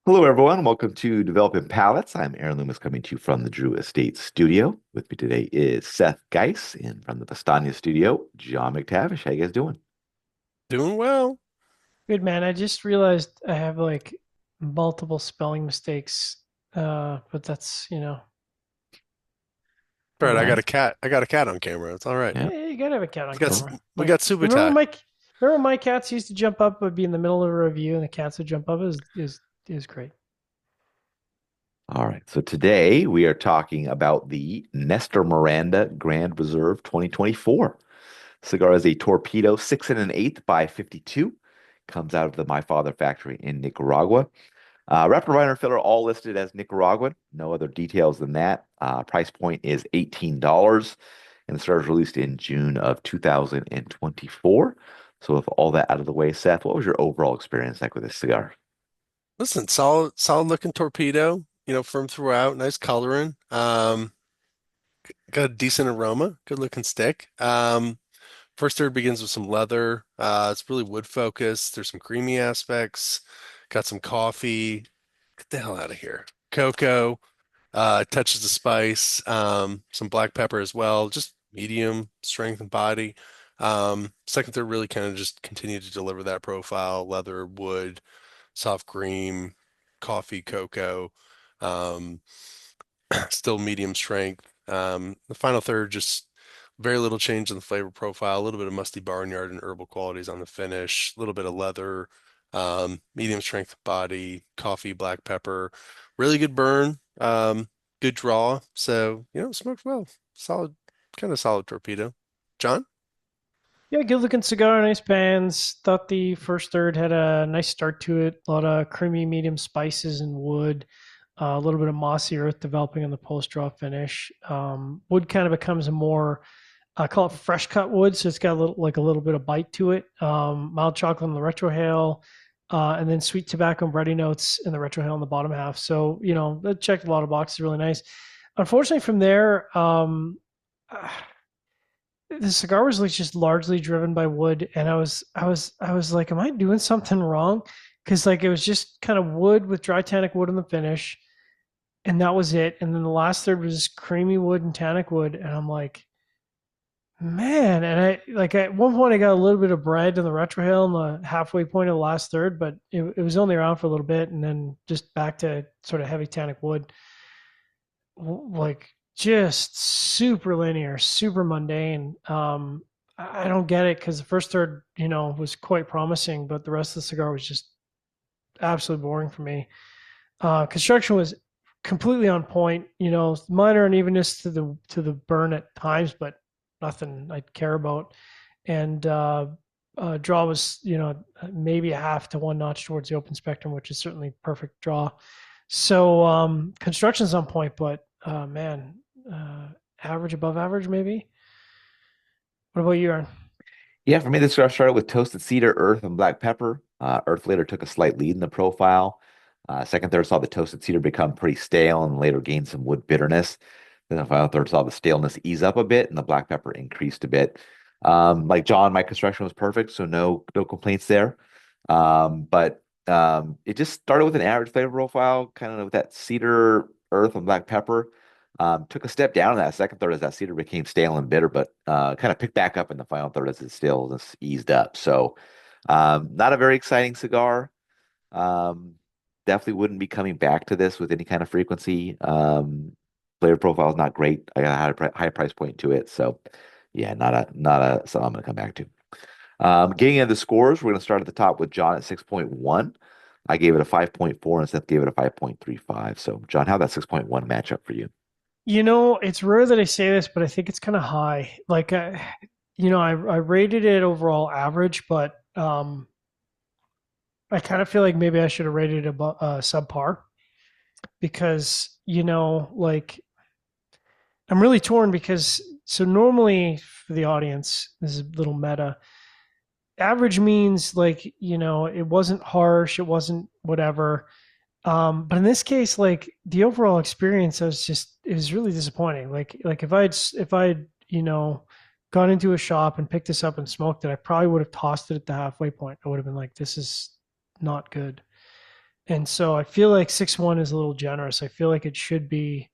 Hello, everyone. Welcome to Developing Palettes. I'm Aaron Loomis coming to you from the Drew Estate Studio. With me today is Seth Geis, and from the Vestania Studio, John McTavish. How you guys doing? Doing well. Good man. I just realized I have like multiple spelling mistakes. But that's. All All right, I got right. a cat. I got a cat on camera. It's all right. Yeah. You gotta have a cat on We got camera. we got Remember Subutai. remember my cats used to jump up, would be in the middle of a review, and the cats would jump up. Is great. All right. So today we are talking about the Nestor Miranda Grand Reserve 2024. Cigar is a torpedo, 6 1/8 by 52. Comes out of the My Father factory in Nicaragua. Wrapper binder filler all listed as Nicaraguan. No other details than that. Price point is $18, and the cigar was released in June of 2024. So with all that out of the way, Seth, what was your overall experience like with this cigar? Listen, solid looking torpedo. Firm throughout, nice coloring. Got a decent aroma, good looking stick. First third begins with some leather. It's really wood focused. There's some creamy aspects. Got some coffee. Get the hell out of here. Cocoa. Touches of spice, some black pepper as well, just medium strength and body. Second, third really kind of just continue to deliver that profile, leather, wood, soft cream, coffee, cocoa, um, still medium strength. The final third, just very little change in the flavor profile, a little bit of musty barnyard and herbal qualities on the finish, a little bit of leather, medium strength body, coffee, black pepper, really good burn. Good draw. So, smoked well. Solid, kind of solid torpedo. John? Yeah, good looking cigar, nice bands. Thought the first third had a nice start to it. A lot of creamy medium spices and wood. A little bit of mossy earth developing on the post draw finish. Wood kind of becomes a more, I call it fresh cut wood, so it's got a little bit of bite to it. Mild chocolate on the retrohale, and then sweet tobacco and bready notes in the retrohale in the bottom half. So that checked a lot of boxes, really nice. Unfortunately, from there, the cigar was like just largely driven by wood, and I was like, am I doing something wrong? Because like it was just kind of wood with dry tannic wood in the finish, and that was it. And then the last third was just creamy wood and tannic wood, and I'm like, man. And I like at one point I got a little bit of bread in the retrohale in the halfway point of the last third, but it was only around for a little bit, and then just back to sort of heavy tannic wood. Like just super linear, super mundane. I don't get it because the first third, was quite promising, but the rest of the cigar was just absolutely boring for me. Construction was completely on point. Minor unevenness to the burn at times, but nothing I'd care about. And draw was, maybe a half to one notch towards the open spectrum, which is certainly perfect draw. So construction's on point, but man, average above average maybe. What about you, Aaron? Yeah, for me, this cigar started with toasted cedar, earth, and black pepper. Earth later took a slight lead in the profile. Second third saw the toasted cedar become pretty stale and later gained some wood bitterness. Then the final third saw the staleness ease up a bit and the black pepper increased a bit. Like John, my construction was perfect, so no complaints there. But it just started with an average flavor profile, kind of with that cedar, earth, and black pepper. Took a step down in that second third as that cedar became stale and bitter, but kind of picked back up in the final third as it stillness eased up. So, not a very exciting cigar. Um, Definitely wouldn't be coming back to this with any kind of frequency. Flavor profile is not great. I got a high price point to it, so yeah, not a something I'm going to come back to. Getting into the scores, we're going to start at the top with John at 6.1. I gave it a 5.4 and Seth gave it a 5.35. So, John, how that 6.1 match up for you? It's rare that I say this, but I think it's kind of high. Like, I rated it overall average, but I kind of feel like maybe I should have rated it above subpar because like I'm really torn because so normally for the audience, this is a little meta. Average means like it wasn't harsh, it wasn't whatever. But in this case, like the overall experience, it was really disappointing. Like if I'd gone into a shop and picked this up and smoked it, I probably would have tossed it at the halfway point. I would have been like, this is not good. And so I feel like 6.1 is a little generous. I feel like it should be,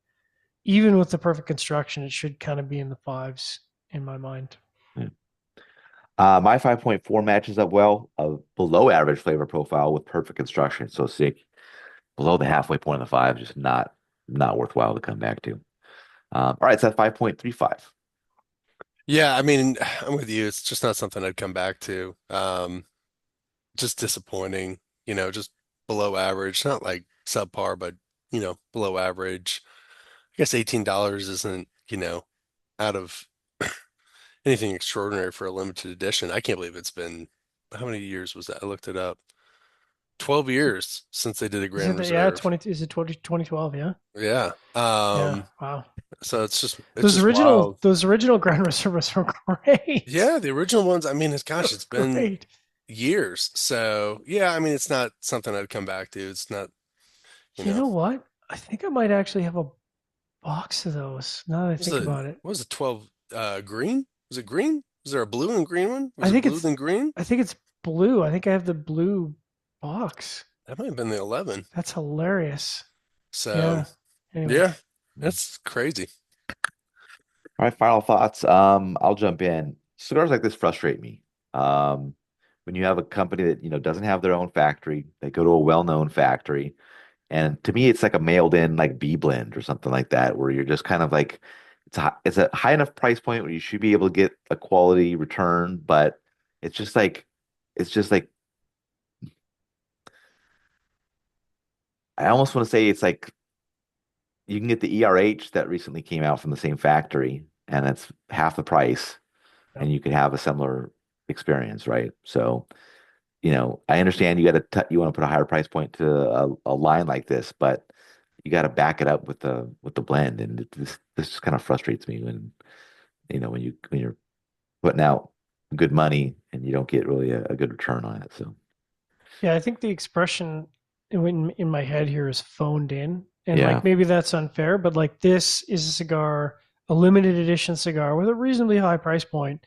even with the perfect construction, it should kind of be in the fives in my mind. Yeah. My 5.4 matches up well, a below average flavor profile with perfect construction. So sick, below the halfway point of the five, just not worthwhile to come back to. All right, so that's 5.35. Yeah, I mean, I'm with you. It's just not something I'd come back to. Just disappointing, just below average, not like subpar, but below average. I guess $18 isn't, out of anything extraordinary for a limited edition. I can't believe it's been, how many years was that? I looked it up. 12 years since they did a Is Grand it yeah, Reserve. 20 is it 2012, yeah? Yeah. Yeah, wow. So it's Those just original wild. those original Grand Reserves are great. Yeah, the original ones, I mean, gosh, They're it's been great. years. So yeah, I mean, it's not something I'd come back to. It's not, you You know, know what? I think I might actually have a box of those now that I think about it. what was it, 12 green? Was it green? Was there a blue and green one? I Was it think blue it's then green? I think it's blue. I think I have the blue box. That might have been the 11. That's hilarious. So Yeah. Anyway, yeah, that's crazy. All right, final thoughts. I'll jump in. Cigars like this frustrate me. Um, when you have a company that, doesn't have their own factory, they go to a well-known factory, and to me, it's like a mailed-in like B blend or something like that, where you're just kind of like, it's a high enough price point where you should be able to get a quality return, but it's just like, it's just like, I almost want to say it's like you can get the ERH that recently came out from the same factory, and it's half the price, yeah. and you could have a similar experience, right? So, I understand you want to put a higher price point to a line like this, but you got to back it up with the blend, and this just kind of frustrates me when you're putting out good money and you don't get really a good return on it. So, Yeah, I think the expression in my head here is phoned in. And yeah, like maybe that's unfair, but like this is a cigar, a limited edition cigar with a reasonably high price point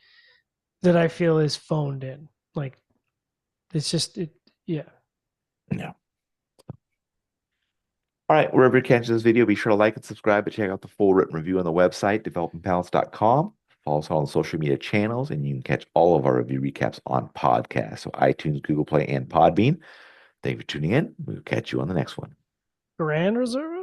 that I feel is phoned in. Like it's just it yeah. yeah. All right, wherever you're catching this video, be sure to like and subscribe and check out the full written review on the website, developingpalates.com. Follow us on social media channels, and you can catch all of our review recaps on podcasts, so iTunes, Google Play, and Podbean. Thank you for tuning in. We'll catch you on the next one. Grand Reserve